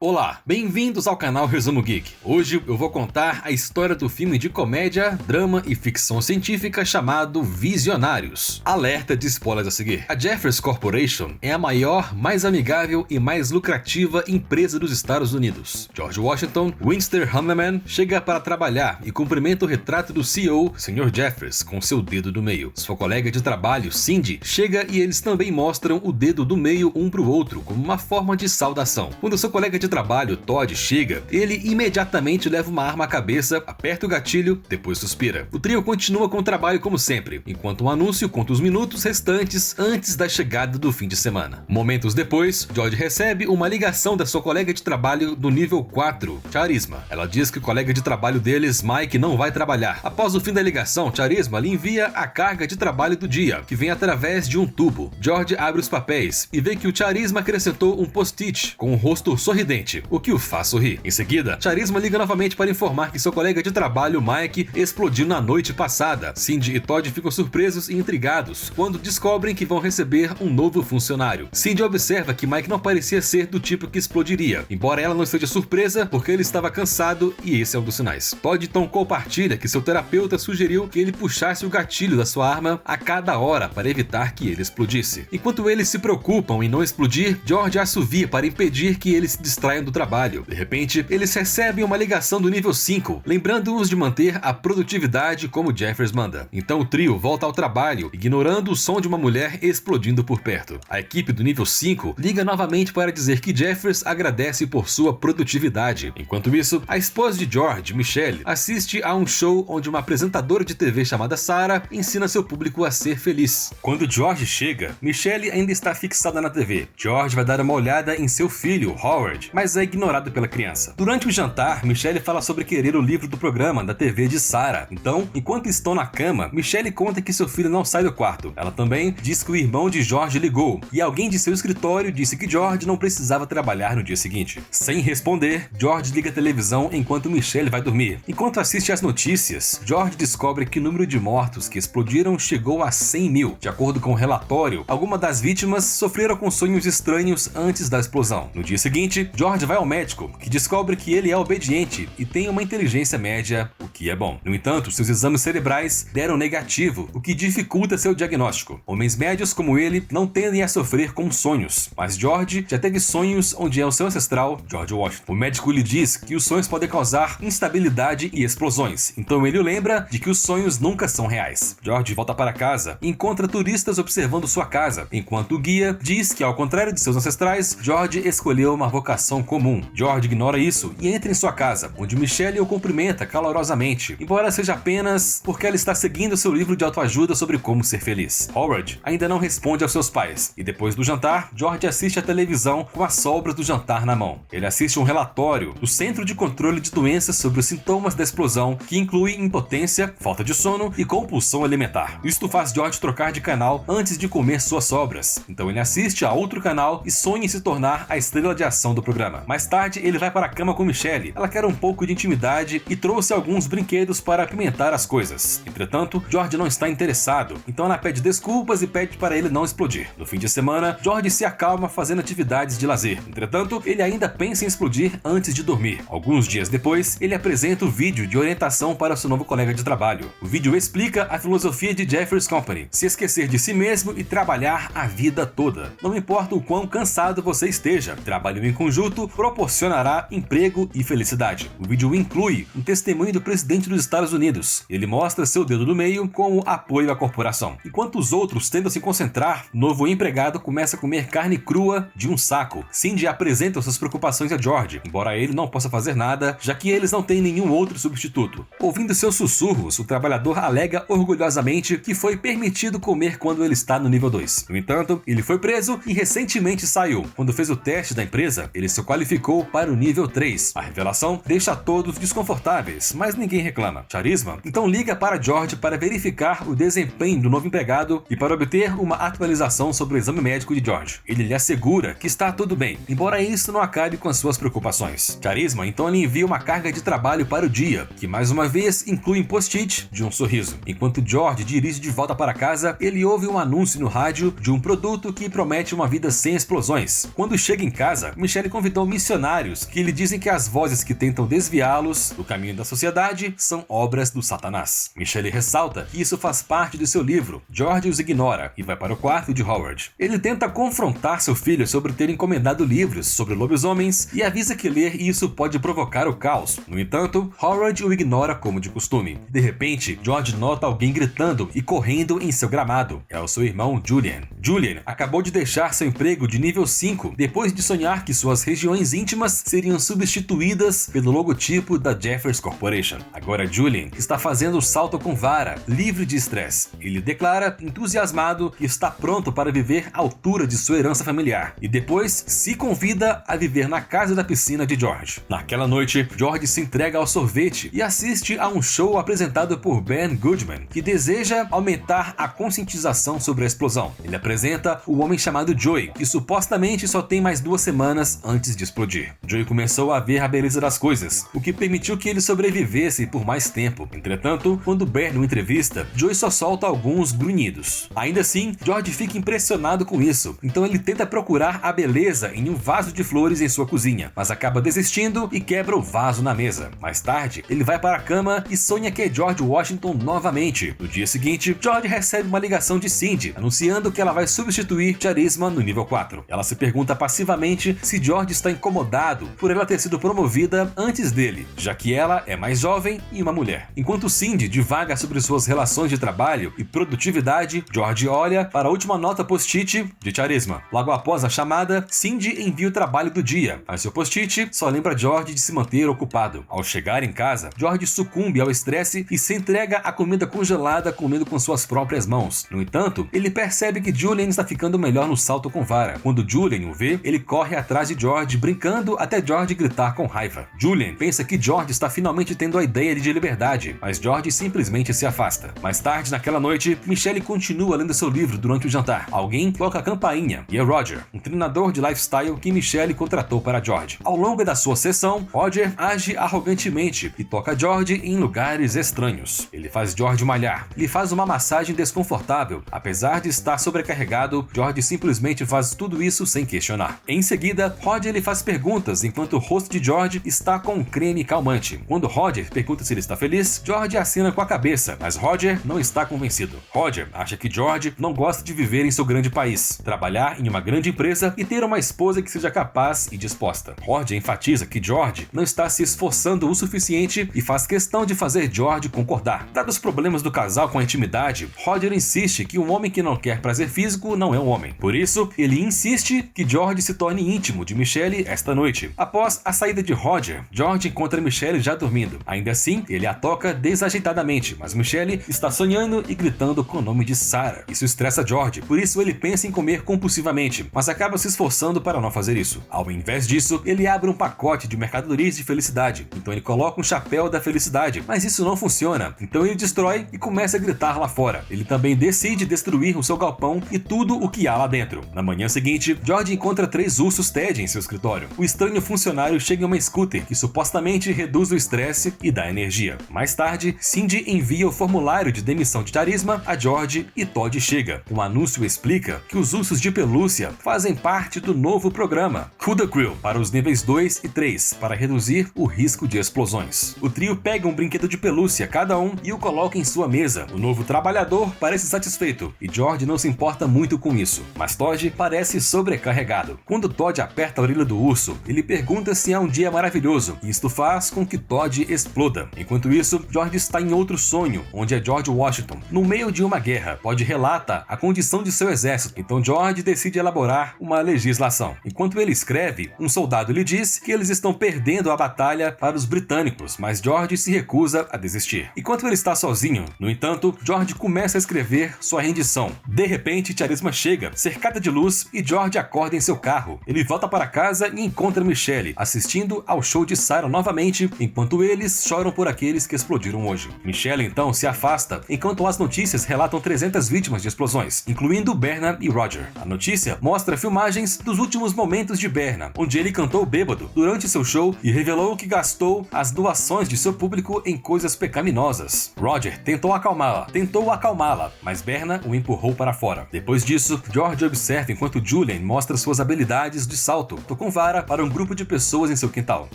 Olá, bem-vindos ao canal Resumo Geek. Hoje eu vou contar a história do filme de comédia, drama e ficção científica chamado Visionários. Alerta de spoilers a seguir. A Jefferies Corporation é a maior, mais amigável e mais lucrativa empresa dos Estados Unidos. George Washington, Winston Hammerman, chega para trabalhar e cumprimenta o retrato do CEO, Sr. Jefferies, com seu dedo do meio. Sua colega de trabalho, Cindy, chega e eles também mostram o dedo do meio um para o outro, como uma forma de saudação. Quando seu colega de trabalho, Todd, chega, ele imediatamente leva uma arma à cabeça, aperta o gatilho, depois suspira. O trio continua com o trabalho como sempre, enquanto um anúncio conta os minutos restantes antes da chegada do fim de semana. Momentos depois, George recebe uma ligação da sua colega de trabalho do nível 4, Charisma. Ela diz que o colega de trabalho deles, Mike, não vai trabalhar. Após o fim da ligação, Charisma lhe envia a carga de trabalho do dia, que vem através de um tubo. George abre os papéis e vê que o Charisma acrescentou um post-it com um rosto sorridente, o que o faz sorrir. Em seguida, Charisma liga novamente para informar que seu colega de trabalho, Mike, explodiu na noite passada. Cindy e Todd ficam surpresos e intrigados quando descobrem que vão receber um novo funcionário. Cindy observa que Mike não parecia ser do tipo que explodiria, embora ela não esteja surpresa porque ele estava cansado e esse é um dos sinais. Todd então compartilha que seu terapeuta sugeriu que ele puxasse o gatilho da sua arma a cada hora para evitar que ele explodisse. Enquanto eles se preocupam em não explodir, George assovia para impedir que eles se distraiam do trabalho. De repente, eles recebem uma ligação do nível 5, lembrando-os de manter a produtividade como Jefferies manda. Então o trio volta ao trabalho, ignorando o som de uma mulher explodindo por perto. A equipe do nível 5 liga novamente para dizer que Jefferies agradece por sua produtividade. Enquanto isso, a esposa de George, Michelle, assiste a um show onde uma apresentadora de TV chamada Sarah ensina seu público a ser feliz. Quando George chega, Michelle ainda está fixada na TV. George vai dar uma olhada em seu filho, Howard, mas é ignorado pela criança. Durante o jantar, Michelle fala sobre querer o livro do programa da TV de Sarah. Então, enquanto estão na cama, Michelle conta que seu filho não sai do quarto. Ela também diz que o irmão de George ligou e alguém de seu escritório disse que George não precisava trabalhar no dia seguinte. Sem responder, George liga a televisão enquanto Michelle vai dormir. Enquanto assiste às notícias, George descobre que o número de mortos que explodiram chegou a 100 mil. De acordo com o relatório, algumas das vítimas sofreram com sonhos estranhos antes da explosão. No dia seguinte, George vai ao médico, que descobre que ele é obediente e tem uma inteligência média, o que é bom. No entanto, seus exames cerebrais deram negativo, o que dificulta seu diagnóstico. Homens médios como ele não tendem a sofrer com sonhos, mas George já teve sonhos onde é o seu ancestral, George Washington. O médico lhe diz que os sonhos podem causar instabilidade e explosões, então ele o lembra de que os sonhos nunca são reais. George volta para casa e encontra turistas observando sua casa, enquanto o guia diz que, ao contrário de seus ancestrais, George escolheu uma vocação comum. George ignora isso e entra em sua casa, onde Michelle o cumprimenta calorosamente, embora seja apenas porque ela está seguindo seu livro de autoajuda sobre como ser feliz. Howard ainda não responde aos seus pais, e depois do jantar, George assiste à televisão com as sobras do jantar na mão. Ele assiste um relatório do Centro de Controle de Doenças sobre os sintomas da explosão, que inclui impotência, falta de sono e compulsão alimentar. Isto faz George trocar de canal antes de comer suas sobras, então ele assiste a outro canal e sonha em se tornar a estrela de ação do programa. Mais tarde, ele vai para a cama com Michelle. Ela quer um pouco de intimidade e trouxe alguns brinquedos para apimentar as coisas. Entretanto, George não está interessado, então ela pede desculpas e pede para ele não explodir. No fim de semana, George se acalma fazendo atividades de lazer. Entretanto, ele ainda pensa em explodir antes de dormir. Alguns dias depois, ele apresenta o vídeo de orientação para seu novo colega de trabalho. O vídeo explica a filosofia de Jefferies Company: se esquecer de si mesmo e trabalhar a vida toda. Não importa o quão cansado você esteja, trabalho em conjunto proporcionará emprego e felicidade. O vídeo inclui um testemunho do presidente dos Estados Unidos. Ele mostra seu dedo do meio como apoio à corporação. Enquanto os outros tentam se concentrar, o novo empregado começa a comer carne crua de um saco. Cindy apresenta suas preocupações a George, embora ele não possa fazer nada, já que eles não têm nenhum outro substituto. Ouvindo seus sussurros, o trabalhador alega orgulhosamente que foi permitido comer quando ele está no nível 2. No entanto, ele foi preso e recentemente saiu. Quando fez o teste da empresa, ele se qualificou para o nível 3. A revelação deixa todos desconfortáveis, mas ninguém reclama. Charisma então liga para George para verificar o desempenho do novo empregado e para obter uma atualização sobre o exame médico de George. Ele lhe assegura que está tudo bem, embora isso não acabe com as suas preocupações. Charisma então lhe envia uma carga de trabalho para o dia, que mais uma vez inclui um post-it de um sorriso. Enquanto George dirige de volta para casa, ele ouve um anúncio no rádio de um produto que promete uma vida sem explosões. Quando chega em casa, Michelle convida convidou missionários que lhe dizem que as vozes que tentam desviá-los do caminho da sociedade são obras do Satanás. Michelle ressalta que isso faz parte de seu livro. George os ignora e vai para o quarto de Howard. Ele tenta confrontar seu filho sobre ter encomendado livros sobre lobisomens e avisa que ler isso pode provocar o caos. No entanto, Howard o ignora como de costume. De repente, George nota alguém gritando e correndo em seu gramado. É o seu irmão Julian. Julian acabou de deixar seu emprego de nível 5 depois de sonhar que suas regiões íntimas seriam substituídas pelo logotipo da Jeffers Corporation. Agora Julian está fazendo o salto com vara, livre de estresse. Ele declara, entusiasmado, que está pronto para viver à altura de sua herança familiar e depois se convida a viver na casa da piscina de George. Naquela noite, George se entrega ao sorvete e assiste a um show apresentado por Ben Goodman, que deseja aumentar a conscientização sobre a explosão. Ele apresenta o homem chamado Joey, que supostamente só tem mais 2 semanas antes de explodir. Joey começou a ver a beleza das coisas, o que permitiu que ele sobrevivesse por mais tempo. Entretanto, quando Ben o entrevista, Joey só solta alguns grunhidos. Ainda assim, George fica impressionado com isso, então ele tenta procurar a beleza em um vaso de flores em sua cozinha, mas acaba desistindo e quebra o vaso na mesa. Mais tarde, ele vai para a cama e sonha que é George Washington novamente. No dia seguinte, George recebe uma ligação de Cindy, anunciando que ela vai substituir Charisma no nível 4. Ela se pergunta passivamente se George está incomodado por ela ter sido promovida antes dele, já que ela é mais jovem e uma mulher. Enquanto Cindy divaga sobre suas relações de trabalho e produtividade, George olha para a última nota post-it de Charisma. Logo após a chamada, Cindy envia o trabalho do dia, mas seu post-it só lembra George de se manter ocupado. Ao chegar em casa, George sucumbe ao estresse e se entrega à comida congelada comendo com suas próprias mãos. No entanto, ele percebe que Julian está ficando melhor no salto com vara. Quando Julian o vê, ele corre atrás de George, brincando até George gritar com raiva. Julian pensa que George está finalmente tendo a ideia de liberdade, mas George simplesmente se afasta. Mais tarde, naquela noite, Michelle continua lendo seu livro durante o jantar. Alguém toca a campainha e é Roger, um treinador de lifestyle que Michelle contratou para George. Ao longo da sua sessão, Roger age arrogantemente e toca George em lugares estranhos. Ele faz George malhar, lhe faz uma massagem desconfortável. Apesar de estar sobrecarregado, George simplesmente faz tudo isso sem questionar. Em seguida, Roger lhe faz perguntas enquanto o rosto de George está com um creme calmante. Quando Roger pergunta se ele está feliz, George acena com a cabeça, mas Roger não está convencido. Roger acha que George não gosta de viver em seu grande país, trabalhar em uma grande empresa e ter uma esposa que seja capaz e disposta. Roger enfatiza que George não está se esforçando o suficiente e faz questão de fazer George concordar. Dados os problemas do casal com a intimidade, Roger insiste que um homem que não quer prazer físico não é um homem. Por isso, ele insiste que George se torne íntimo de Michelle esta noite. Após a saída de Roger, George encontra Michelle já dormindo. Ainda assim, ele a toca desajeitadamente, mas Michelle está sonhando e gritando com o nome de Sarah. Isso estressa George, por isso ele pensa em comer compulsivamente, mas acaba se esforçando para não fazer isso. Ao invés disso, ele abre um pacote de mercadorias de felicidade, então ele coloca um chapéu da felicidade, mas isso não funciona, então ele destrói e começa a gritar lá fora. Ele também decide destruir o seu galpão e tudo o que há lá dentro. Na manhã seguinte, George encontra 3 ursos Ted em seu escritório. O estranho funcionário chega em uma scooter que supostamente reduz o estresse e dá energia. Mais tarde, Cindy envia o formulário de demissão de Charisma a George e Todd chega. Um anúncio explica que os ursos de pelúcia fazem parte do novo programa Cool the Crew para os níveis 2 e 3 para reduzir o risco de explosões. O trio pega um brinquedo de pelúcia cada um e o coloca em sua mesa. O novo trabalhador parece satisfeito e George não se importa muito com isso, mas Todd parece sobrecarregado. Quando Todd aperta a orelha do urso, ele pergunta se é um dia maravilhoso e isto faz com que Todd exploda. Enquanto isso, George está em outro sonho, onde é George Washington, no meio de uma guerra. Todd relata a condição de seu exército, então George decide elaborar uma legislação. Enquanto ele escreve, um soldado lhe diz que eles estão perdendo a batalha para os britânicos, mas George se recusa a desistir. Enquanto ele está sozinho, no entanto, George começa a escrever sua rendição. De repente, Charisma chega, cercada de luz, e George acorda em seu carro. Ele volta para casa e encontra Michelle, assistindo ao show de Sarah novamente, enquanto eles choram por aqueles que explodiram hoje. Michelle então se afasta, enquanto as notícias relatam 300 vítimas de explosões, incluindo Berna e Roger. A notícia mostra filmagens dos últimos momentos de Berna, onde ele cantou bêbado durante seu show e revelou que gastou as doações de seu público em coisas pecaminosas. Roger tentou acalmá-la, mas Berna o empurrou para fora. Depois disso, George observa enquanto Julian mostra suas habilidades de salto, com vara para um grupo de pessoas em seu quintal.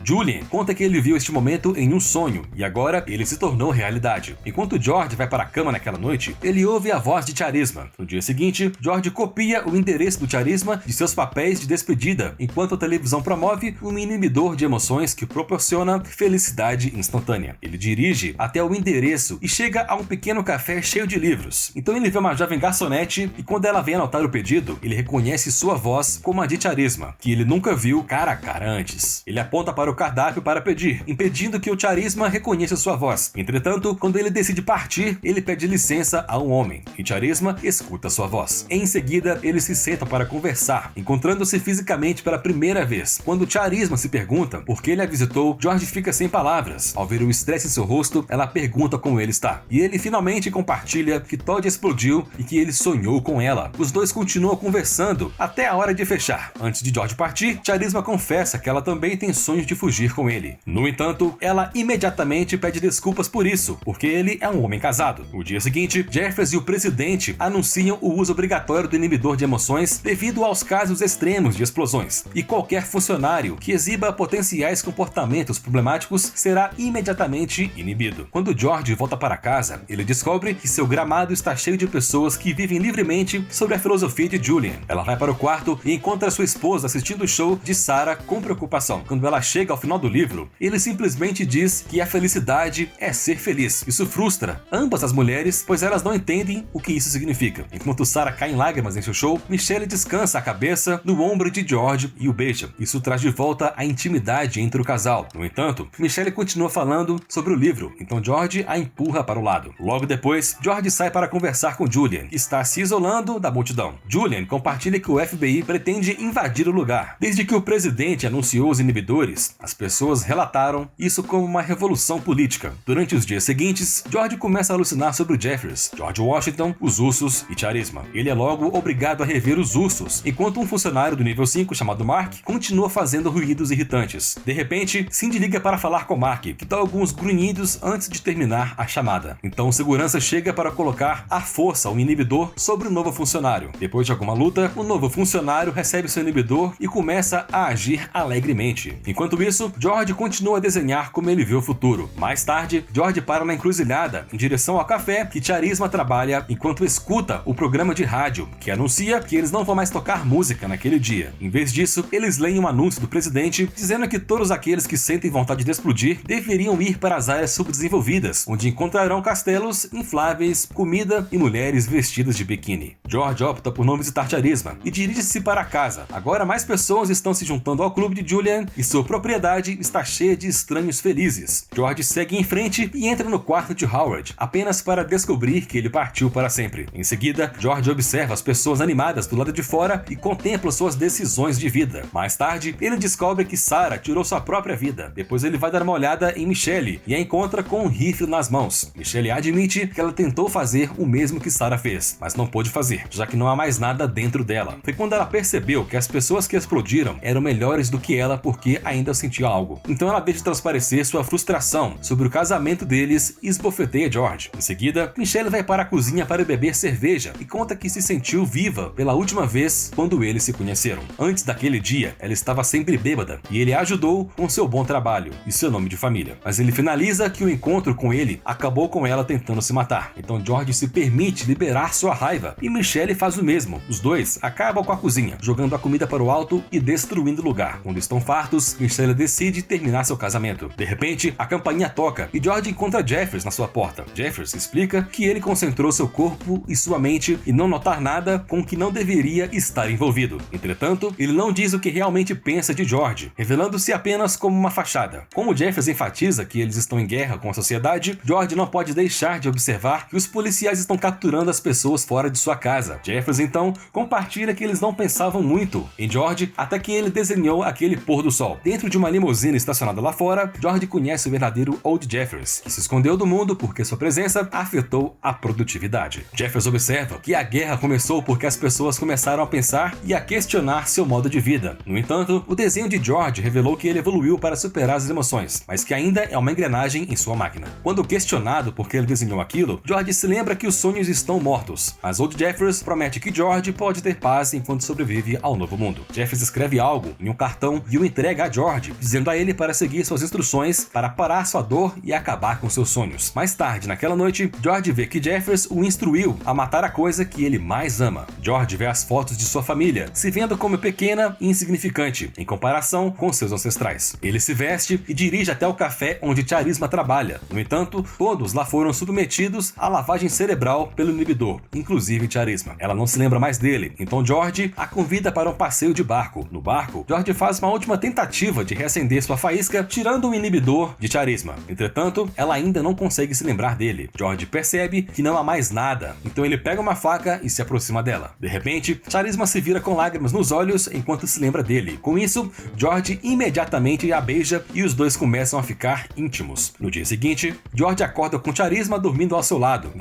Julian conta que ele viu este momento em um sonho e agora ele se tornou realidade. Enquanto George vai para a cama naquela noite, ele ouve a voz de Charisma. No dia seguinte, George copia o endereço do Charisma de seus papéis de despedida, enquanto a televisão promove um inibidor de emoções que proporciona felicidade instantânea. Ele dirige até o endereço e chega a um pequeno café cheio de livros. Então ele vê uma jovem garçonete e quando ela vem anotar o pedido, ele reconhece sua voz como a de Charisma, que ele nunca viu cara a cara antes. Ele aponta para o cardápio para pedir, impedindo que o Charisma reconheça sua voz. Entretanto, quando ele decide partir, ele pede licença a um homem, e Charisma escuta sua voz. Em seguida, eles se sentam para conversar, encontrando-se fisicamente pela primeira vez. Quando Charisma se pergunta por que ele a visitou, George fica sem palavras. Ao ver o estresse em seu rosto, ela pergunta como ele está. E ele finalmente compartilha que Todd explodiu e que ele sonhou com ela. Os dois continuam conversando até a hora de fechar. Antes de George partir, Charisma confessa que ela também tem sonhos de fugir com ele. No entanto, ela imediatamente pede desculpas por isso, porque ele é um homem casado. No dia seguinte, Jeffers e o presidente anunciam o uso obrigatório do inibidor de emoções devido aos casos extremos de explosões, e qualquer funcionário que exiba potenciais comportamentos problemáticos será imediatamente inibido. Quando George volta para casa, ele descobre que seu gramado está cheio de pessoas que vivem livremente sobre a filosofia de Julian. Ela vai para o quarto e encontra sua esposa assistindo o show de Sarah com preocupação. Quando ela chega ao final do livro, ele simplesmente diz que a felicidade é ser feliz. Isso frustra ambas as mulheres, pois elas não entendem o que isso significa. Enquanto Sarah cai em lágrimas em seu show, Michelle descansa a cabeça no ombro de George e o beija. Isso traz de volta a intimidade entre o casal. No entanto, Michelle continua falando sobre o livro, então George a empurra para o lado. Logo depois, George sai para conversar com Julian, que está se isolando da multidão. Julian compartilha que o FBI pretende invadir o lugar. Desde que o presidente anunciou os inibidores, as pessoas relataram isso como uma revolução política. Durante os dias seguintes, George começa a alucinar sobre o Jeffers, George Washington, os ursos e Charisma. Ele é logo obrigado a rever os ursos, enquanto um funcionário do nível 5 chamado Mark continua fazendo ruídos irritantes. De repente, Cindy liga para falar com Mark, que dá alguns grunhidos antes de terminar a chamada. Então o segurança chega para colocar à força um inibidor sobre o novo funcionário. Depois de alguma luta, o novo funcionário recebe seu inibidor e começa a agir alegremente. Enquanto isso, George continua a desenhar como ele vê o futuro. Mais tarde, George para na encruzilhada, em direção ao café que Charisma trabalha, enquanto escuta o programa de rádio, que anuncia que eles não vão mais tocar música naquele dia. Em vez disso, eles leem um anúncio do presidente dizendo que todos aqueles que sentem vontade de explodir deveriam ir para as áreas subdesenvolvidas, onde encontrarão castelos infláveis, comida e mulheres vestidas de biquíni. George opta por não visitar Charisma e dirige-se para casa. Agora mais pessoas estão se juntando ao clube de Julian e sua propriedade está cheia de estranhos felizes. George segue em frente e entra no quarto de Howard, apenas para descobrir que ele partiu para sempre. Em seguida, George observa as pessoas animadas do lado de fora e contempla suas decisões de vida. Mais tarde, ele descobre que Sarah tirou sua própria vida. Depois ele vai dar uma olhada em Michelle e a encontra com um rifle nas mãos. Michelle admite que ela tentou fazer o mesmo que Sarah fez, mas não pôde fazer, já que não há mais nada dentro dela. Foi quando ela percebeu que as pessoas que explodiram eram melhores do que ela porque ainda sentia algo. Então ela deixa transparecer sua frustração sobre o casamento deles e esbofeteia George. Em seguida, Michelle vai para a cozinha para beber cerveja e conta que se sentiu viva pela última vez quando eles se conheceram. Antes daquele dia, ela estava sempre bêbada e ele a ajudou com seu bom trabalho e seu nome de família. Mas ele finaliza que o encontro com ele acabou com ela tentando se matar. Então George se permite liberar sua raiva e Michelle faz o mesmo. Os dois acabam com a cozinha, jogando a comida para o alto e destruindo o lugar. Quando estão fartos, Michelle decide terminar seu casamento. De repente, a campainha toca e George encontra Jeffers na sua porta. Jeffers explica que ele concentrou seu corpo e sua mente e não notar nada com que não deveria estar envolvido. Entretanto, ele não diz o que realmente pensa de George, revelando-se apenas como uma fachada. Como Jeffers enfatiza que eles estão em guerra com a sociedade, George não pode deixar de observar que os policiais estão capturando as pessoas fora de sua casa. Jeffers então compartilha que eles não pensavam muito em George até que ele desenhou aquele pôr do sol. Dentro de uma limusine estacionada lá fora, George conhece o verdadeiro Old Jeffers, que se escondeu do mundo porque sua presença afetou a produtividade. Jeffers observa que a guerra começou porque as pessoas começaram a pensar e a questionar seu modo de vida. No entanto, o desenho de George revelou que ele evoluiu para superar as emoções, mas que ainda é uma engrenagem em sua máquina. Quando questionado por que ele desenhou aquilo, George se lembra que os sonhos estão mortos, mas Old Jeffers promete que George pode ter paz enquanto sobrevive ao novo mundo. Jeffers escreve escreve algo em um cartão e o entrega a George, dizendo a ele para seguir suas instruções para parar sua dor e acabar com seus sonhos. Mais tarde, naquela noite, George vê que Jeffers o instruiu a matar a coisa que ele mais ama. George vê as fotos de sua família, se vendo como pequena e insignificante, em comparação com seus ancestrais. Ele se veste e dirige até o café onde Charisma trabalha. No entanto, todos lá foram submetidos à lavagem cerebral pelo inibidor, inclusive Charisma. Ela não se lembra mais dele, então George a convida para um passeio de barco. No barco, George faz uma última tentativa de reacender sua faísca, tirando o inibidor de Charisma. Entretanto, ela ainda não consegue se lembrar dele. George percebe que não há mais nada, então ele pega uma faca e se aproxima dela. De repente, Charisma se vira com lágrimas nos olhos enquanto se lembra dele. Com isso, George imediatamente a beija e os dois começam a ficar íntimos. No dia seguinte, George acorda com Charisma dormindo ao seu lado.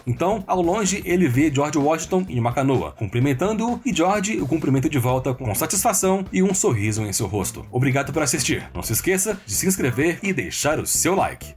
Então, ao longe, ele vê George Washington em uma canoa, cumprimentando-o, e George o cumprimenta de volta com satisfação e um sorriso em seu rosto. Obrigado por assistir. Não se esqueça de se inscrever e deixar o seu like.